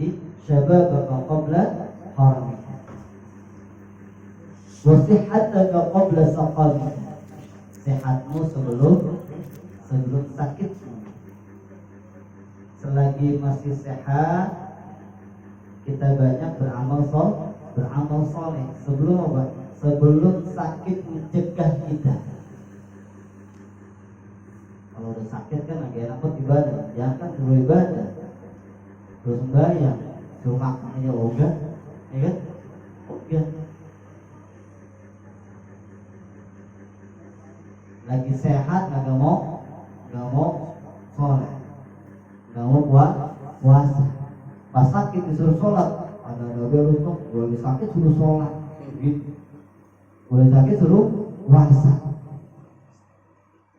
Jadi syababaka qabla haramika wa sihhataka qabla saqamika. Sehatmu sebelum sakitmu. Selagi masih sehat, kita banyak beramal soleh. Sebelum apa? Sebelum sakit mencegah kita. Kalau udah sakit kan agak enak buat ibadah. Jangan kan suruh ibadah, terus sembahyang, suruh makan aja ogah, ya kan? Ogah. Lagi sehat nggak mau soleh, nggak mau puasa. Pas sakit disuruh sholat, ada berutung. Gue lagi sakit suruh sholat, gitu. Gue lagi sakit suruh puasa.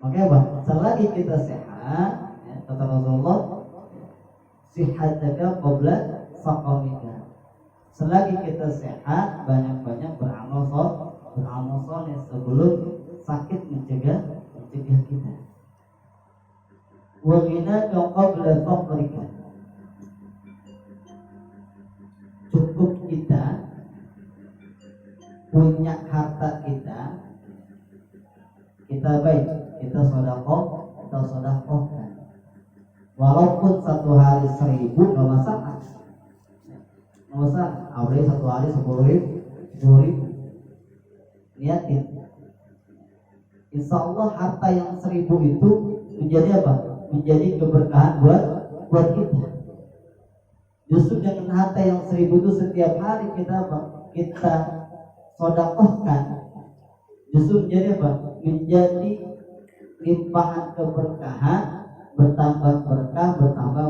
Makanya bang, selagi kita sehat, ya, kata Rasulullah, sihataka qabla saqamika. Selagi kita sehat, banyak-banyak beramal soleh sebelum sakit mencegah kita. Wa ghinaka qabla faqrika. Cukup kita punya harta kita baik, kita sedekahkan. Walaupun satu hari 1.000 nggak masalah. Awalnya satu hari 10.000. Niatin. Insya Allah harta yang 1.000 itu menjadi apa? Menjadi keberkahan buat kita. Justru dengan harta yang 1.000 itu setiap hari kita sedekahkan, justru menjadi apa? Menjadi limpahan keberkahan, bertambah berkah, bertambah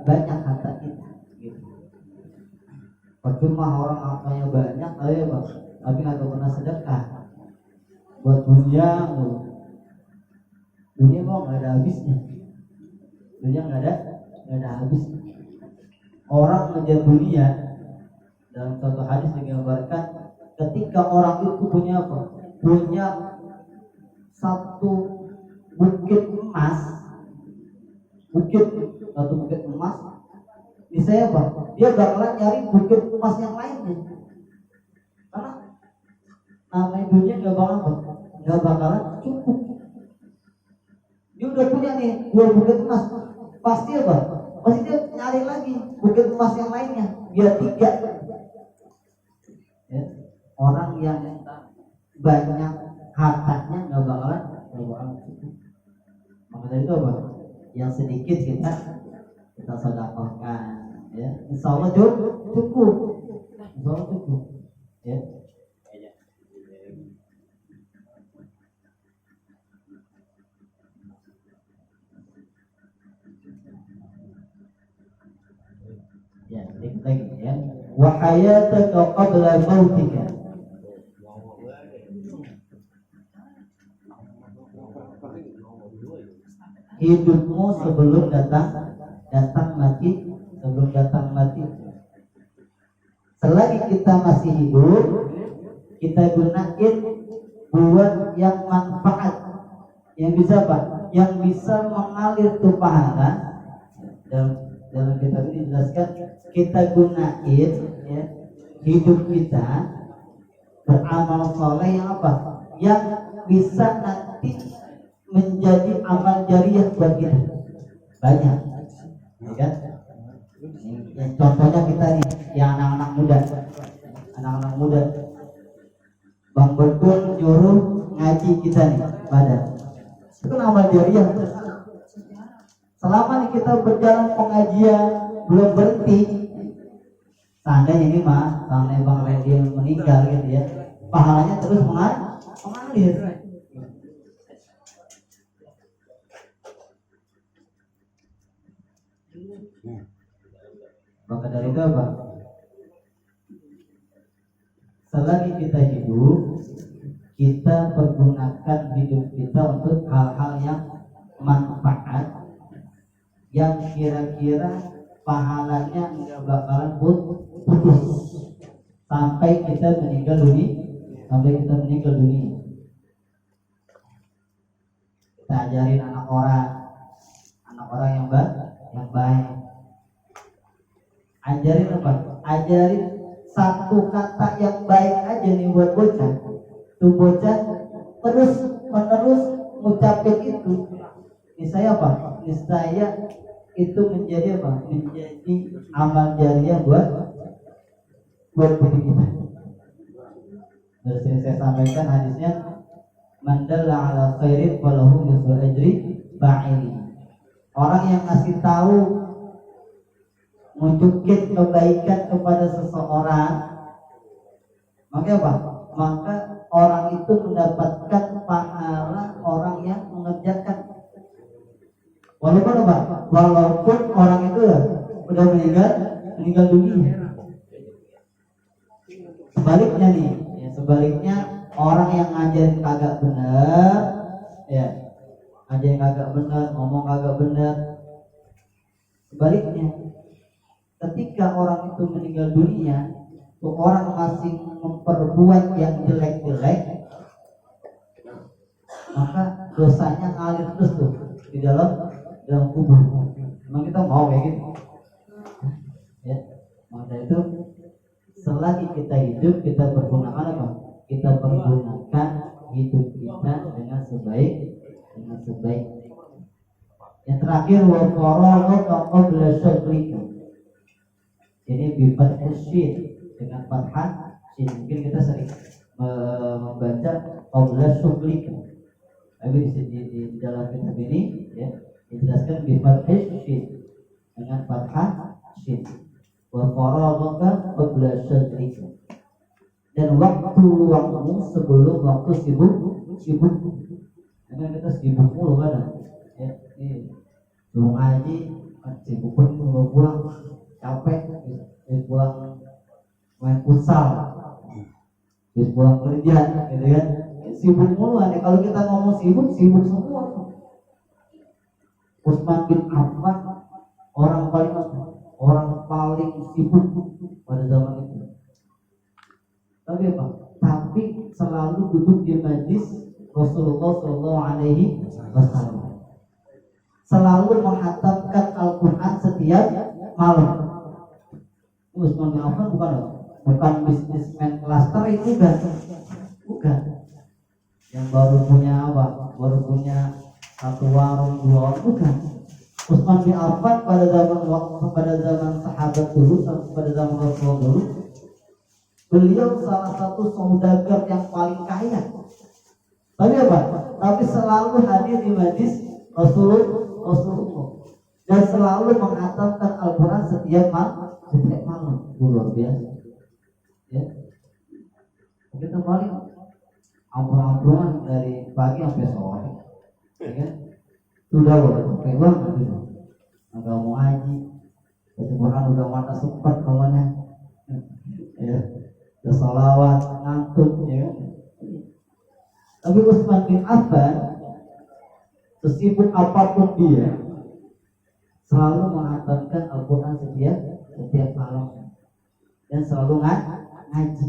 banyak harta kita. Gitu. Percuma orang hartanya banyak, tapi nggak pernah sedekah. Buat dunia mau nggak ada habisnya. Dunia nggak ada habisnya. Orang mengejar dunia, dalam satu hadis digambarkan, ketika orang itu punya apa? Punya satu bukit emas, misalnya apa? Dia bakalan nyari bukit emas yang lainnya. Karena namanya dunia nggak bakalan cukup. Dia udah punya nih 2 bukit emas, pasti apa? Pasti dia nyari lagi bukit emas yang lainnya, biar 3. Ya. Orang yang banyak hartanya nggak bakalan cukup. Maka dari itu apa? Yang sedikit kita sedekahkan, ya. Insya Allah cukup. Ya. Ya, lagi ya. Wa hayataka qabla mautika. Hidupmu sebelum datang mati. Selagi kita masih hidup, kita gunain buat yang manfaat, yang bisa apa? Yang bisa mengalir tuh pahala. Dalam kitab ini dijelaskan, kita gunain ya, hidup kita beramal soleh yang apa? Yang bisa nanti menjadi amal jariah buat kita. Banyak, ya kan? Yang contohnya kita nih, yang anak-anak muda, Bang Bekun nyuruh ngaji kita nih, badan. Itu kan amal jariah. Selama nih kita berjalan pengajian belum berhenti, seandainya ini seandainya Bang Randy meninggal gitu ya, pahalanya terus mengalir. Maka dari itu apa? Selagi kita hidup, kita pergunakan hidup kita untuk hal-hal yang manfaat, yang kira-kira pahalanya nggak bakalan putus sampai kita meninggal dunia. Kita ajarin anak orang yang baik. Ajarin apa? Ajarin satu kata yang baik aja nih buat bocah. Tuh bocah terus menerus ngucapin itu. Niscaya apa? Niscaya itu menjadi apa? Menjadi amal jariah buat diri kita. Terus yang saya sampaikan hadisnya, man dalla ala khairin falahu mithlu ajri fa'ili. Orang yang ngasih tahu, nunjukin kebaikan kepada seseorang, maka apa? Maka orang itu mendapatkan pahala orang yang mengerjakan. Walaupun apa? Walaupun orang itu udah meninggal dunia. Sebaliknya nih, ya, sebaliknya orang yang ngajarin kagak benar, ya, ngajarin kagak benar, ngomong kagak benar. Sebaliknya, ketika orang itu meninggal dunia, tuh orang masih memperbuat yang jelek-jelek, maka dosanya ngalir terus tuh di dalam kubur. Memang kita mau kayak gitu, ya. Maka itu selagi kita hidup, kita pergunakan apa? Kita pergunakan hidup kita dengan sebaik. Yang terakhir, wa qara'u qabla syaghlika. Ini bifat syid dengan fathah syid. Mungkin kita sering membaca qabla syaghlika. Tapi di dalam kitab ini, ya, dijelaskan bifat syid dengan fathah syid. Wa qara'u qabla syaghlika. Dan waktu luangmu sebelum waktu sibuk. Karena kita sibuk mulu kan, ya, ini belum ngaji, sibuk pun mau pulang, capek, pulang main futsal, terus pulang kerja, gitu kan, sibuk mulu. Kalau kita ngomong sibuk semua. Utsman bin Affan orang paling sibuk pada zaman itu. Tapi apa? Tapi selalu duduk di majlis Rasulullah SAW. Selalu menghatamkan Al-Quran setiap malam. Utsman bin Affan bukan bisnismen klaster itu bukan. Yang baru punya apa? Baru punya satu warung, dua warung, bukan. Utsman bin Affan pada zaman sahabat dulu, pada zaman Rasulullah dulu, beliau salah satu saudagar yang paling kaya. Tapi apa? Tapi selalu hadir di majlis Rasulullah dan selalu menghatamkan Al-Quran setiap malam. Luar biasa. Ya. Kita paling ampun-ampunan dari pagi sampai sore. Ya kan? Sudah capek banget gitu. Enggak mau ngaji. Baca udah mata sempat kawannya. Ya. Udah salawat, ngantuk, ya. Tapi Utsman bin Affan, sesibuk apapun dia, selalu menghatamkan Al-Quran setiap malam dan selalu ngaji.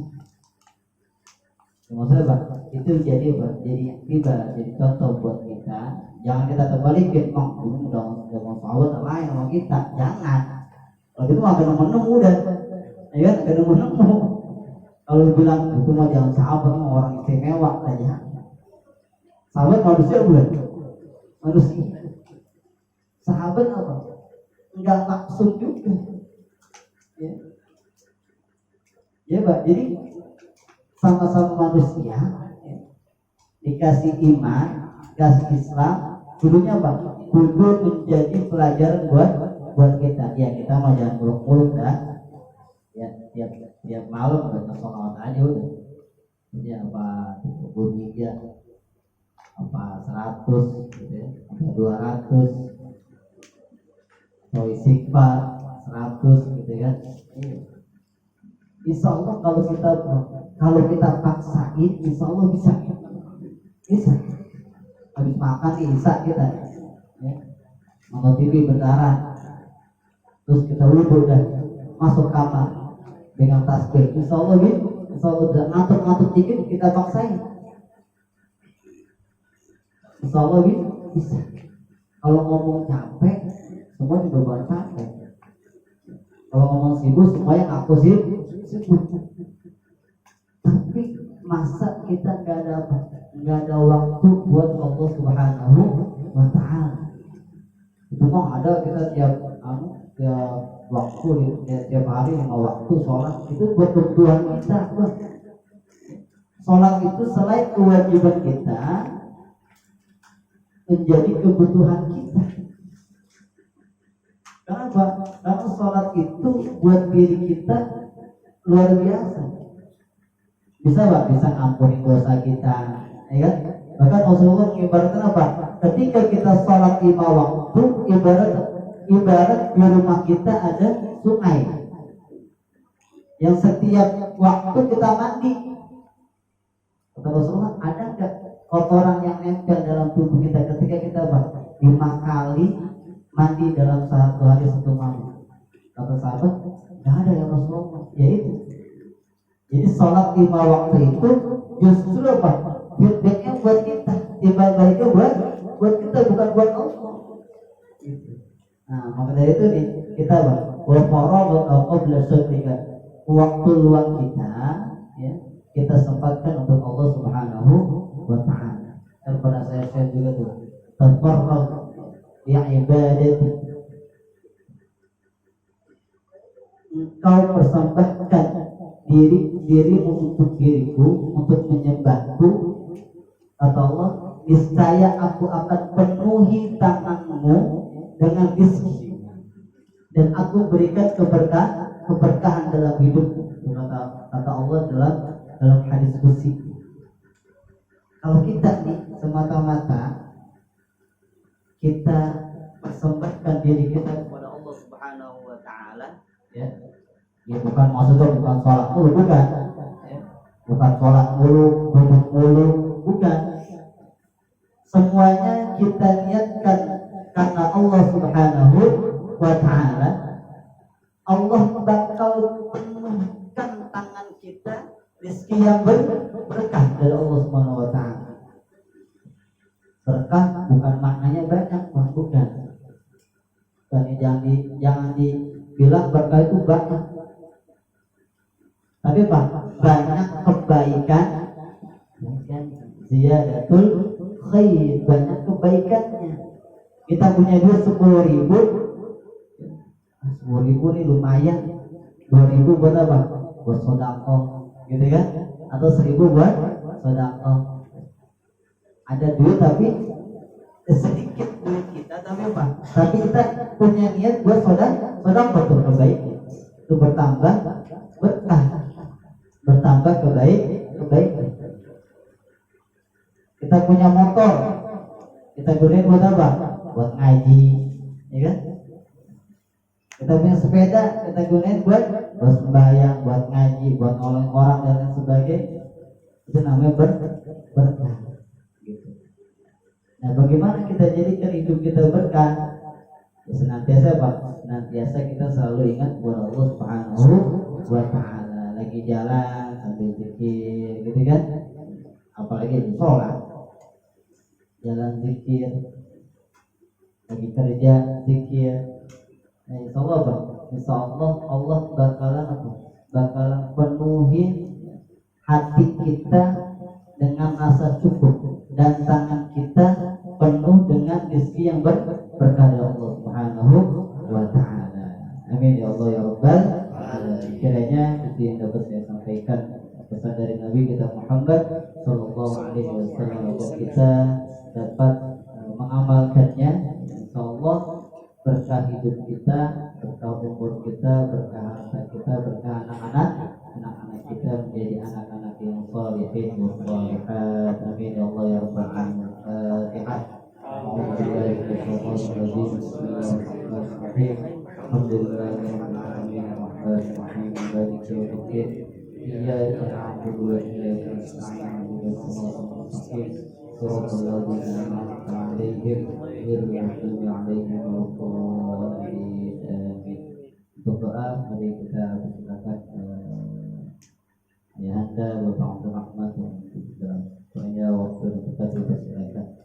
Maksudnya apa? Itu jadi apa? Jadi contoh buat kita. Jangan kita terbalikin, dulu udah mau sahabat lain sama kita, jangan. Kalau gitu mah nemu udah, ya kan? Nemu. Kalau bilang itu mah jangan sahabat, orang istimewa aja. Sahabat manusia bukan? Manusia. Sahabat apa? Enggak langsung juga. Ya Pak. Jadi sama-sama manusia, ya. Dikasih iman, dikasih Islam, dulunya apa? Kudu menjadi pelajaran buat kita. Ya kita mah jangan muluk-muluk dah. Ya tiap malam baca sholawat aja udah. Ya apa 33 apa 100 gitu ya, apa 200 atau istighfar 100 gitu kan. Insya Allah kalau kita paksain, insya Allah bisa. Habis makan bisa kita, ya. Nonton TV berdarah, terus kita wudhu dan masuk kamar dengan tasbih, insya Allah gitu. Insya Allah udah ngantuk dikit kita paksain, insya Allah gitu bisa. Kalau ngomong capek, semua juga buat capek. Kalau ngomong sibuk, semuanya ngaku sibuk. Tapi masa kita nggak ada waktu buat Allah Subhanahu wa Ta'ala? Itu mah ada, kita tiap waktu, tiap hari 5 waktu sholat itu buat kebutuhan kita. Sholat itu selain kewajiban kita, menjadi kebutuhan kita. Kenapa? Karena sholat itu buat diri kita luar biasa. Bisa ngampunin dosa kita, ya kan? Bahkan Rasulullah mengibaratkan apa? Ketika kita sholat 5 waktu, ibarat di rumah kita ada sungai yang setiap waktu kita mandi. Kata Rasulullah, ada nggak kotoran yang nempel dalam tubuh kita ketika kita 5 kali mandi dalam satu hari 1 malam? Kata sahabat, nggak ada ya Rasulullah. Yaitu, jadi sholat 5 waktu itu justru apa? Feedbacknya buat kita, ibaratnya buat kita, bukan buat Allah. Nah, maka dari itu nih kita waktu luang kita, ya, kita sempatkan untuk Allah Subhanahu wa Ta'ala. Dan pada saya juga tuh tafarrag ya ibadati, engkau persembahkan dirimu untuk diriku, untuk menyembahku. Kata Allah, niscaya aku akan penuhi tanganmu dengan rizki, dan aku berikan keberkahan dalam hidupmu. Kata Allah dalam hadis qudsi. Kalau kita nih semata-mata kita persembahkan diri kita kepada Allah Subhanahu wa Ta'ala, ya bukan maksudnya bukan sholat mulu, bukan, ya. Bukan sholat mulu, duduk mulu, bukan. Semuanya kita niatkan karena Allah Subhanahu wa Ta'ala. Allah bakal penuhkan tangan kita rezeki yang berkah dari Allah Subhanahu wa Ta'ala. Berkah bukan maknanya banyak, bukan. Jangan dibilang berkah itu banyak. Tapi banyak kebaikan, ziyadatul khair, banyak kebaikannya. Kita punya duit 10.000, 10.000 nih lumayan. 2.000 buat apa? Buat sedekah, gitu kan? Atau 1.000 buat sedekah. Ada duit tapi sedikit duit kita, tapi apa? Tapi kita punya niat buat sedekah betul kebaikan. Itu bertambah bertambah kebaikan. Kita punya motor, kita gunain buat apa? Buat ngaji, ya kan? Kita punya sepeda, kita gunain buat sembahyang, buat ngaji, buat nolong orang dan lain sebagainya. Itu namanya berkah. Gitu. Nah, bagaimana kita jadikan hidup kita berkah? Ya, senantiasa kita selalu ingat kepada Allah Subhanahu wa Ta'ala. Lagi jalan sambil zikir, gitu kan? Apalagi di sholat, jalan zikir, lagi kerja zikir. Nah, insya Allah Allah bakalan penuhi hati kita dengan rasa cukup, dan tangan kita penuh dengan rezeki yang berkah dari Allah Subhanahu wa Ta'ala. Amin ya Allah ya Rabbal alamin. Kiranya itu yang dapat saya sampaikan, pesan dari Nabi kita Muhammad Sallallahu Alaihi Wasallam, agar kita dapat mengamalkannya. Insya Allah berkah hidup kita, berkah umur kita, berkah harta kita, berkah anak-anak kita menjadi anak-anak yang sholihin wa sholihat. Amin ya Allah ya Rabbal alamin. Untuk doa, mari kita persilakan ya Anda Bapak Abdul Rahman untuk doanya waktu yang tepat dipersilakan.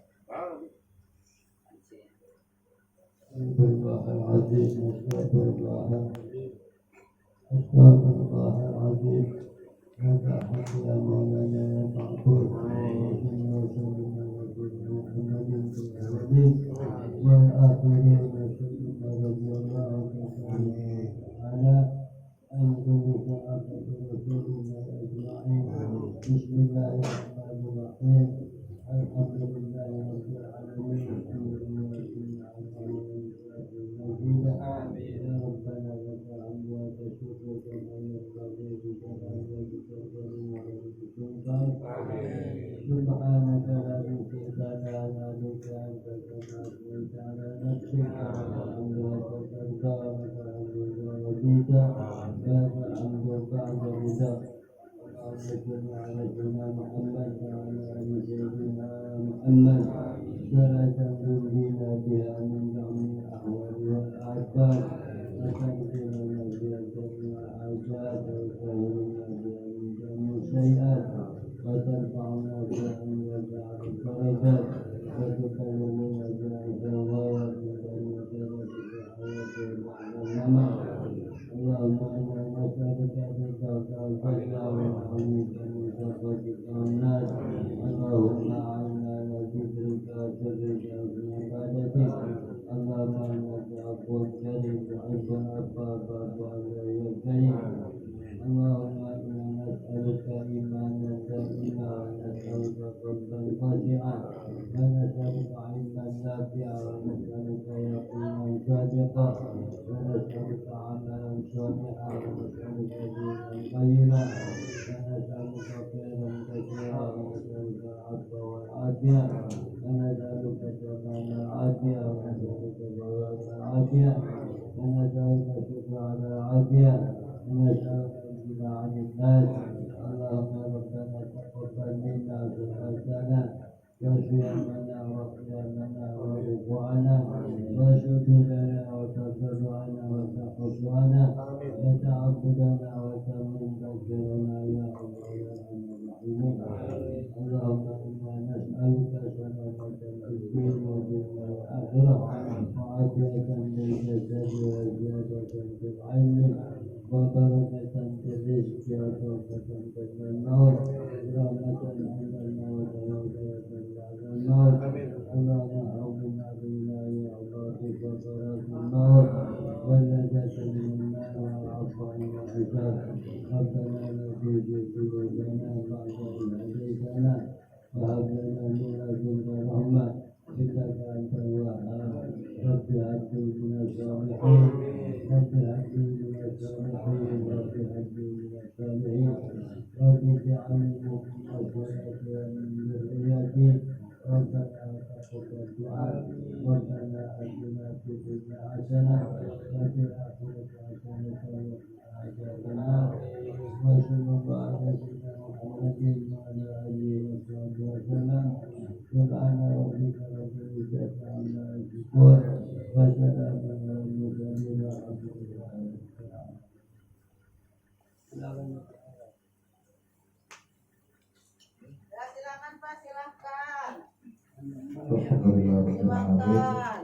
Alhamdulillahirrahmanirrahim. أستغفر الله العظيم. لك الحمد يا مولانا يا معبود. اللهم صل على سيدنا محمد في الأولين والآخرين وسلم رضي الله تعالى عن كل صحابة رسول الله أجمعين. بسم الله الرحمن الرحيم. الحمد لله رب العالمين. يا ربنا لك الحمد والشكر كما ينبغي بجلال وجهك سبحانك لا نحصي ثناء عليك أنت كما أثنيت على نفسك. الحمد لك ترضى لك الحمد إذا رضيت لك الحمد بعد رضا. اللهم صل على سيدنا محمد وعلى آل سيدنا محمد صلاة تنجينا بها من جميع الأهوال والآثار وتغفر لنا بها جميع الحاجات وتطهرنا بها من جميع السيئات وترفعنا بها من وجع الدرجات وتبلغنا بها الغايات من جميع درجات الحياة بعد الممات. اللهم إنا نسألك رضاك الفتح والحميد من شرك الناس. اللهم أعنا على ذكرك وشكرك وحسن عبادتك. اللهم إنك عفو كريم تحب العفو فاعف عنا يا كريم. اللهم إنا نسألك إيمانا دائما ونسألك قلبا خاشعا ونسألك علما نافعا ونسألك يقينا صادقا ونسألك عملا صالحا ونسألك دينا قيما ونسألك خيرا كثيرا ونسألك العفو والعافية ونسألك تمام العافية ونسألك دوام العافية ونسألك شكر على العافية ونسألك الغنى عن الناس. اللهم ربنا تقبل منا صلاتنا وصيامنا وقيامنا وركوعنا وسجودنا وتضرعنا وتخشعنا وتعبدنا وتمن تغفرنا يا الله يا ارحم الراحمين. اللهم انا نسالك سلامة في الدين والدنيا والاخره وعافية للجسد وزيادة في العلم وبركة في الرزق وتوبة قبل الموت رحمة عند الموت وغفرة بعد الموت. اللهم أعوذنا بنا يا عبادك وفرات الموت والنجاة من النار والعفو عن الحساب. ربنا لا تزغ قلوبنا بعد إذ هديتنا وهب لنا من لدنك رحمة إنك أنت الوهاب. رب هب لي من الصالحين رب هب لي من الصالحين رب هب لي من الصالحين رب اجعلني مقيم الصلاة ومن ذريتي. ربنا تقبل دعاء. ربنا آتنا في الدنيا حسنة وفي الآخرة حسنة وقنا عذاب النار. وصلى الله على سيدنا محمد وعلى آله وصحبه وسلم. سبحان ربك رب العزة عما يصفون وسلام على المرسلين والحمد لله رب العالمين. Silakan Pak, silakan. Alhamdulillah. Silakan.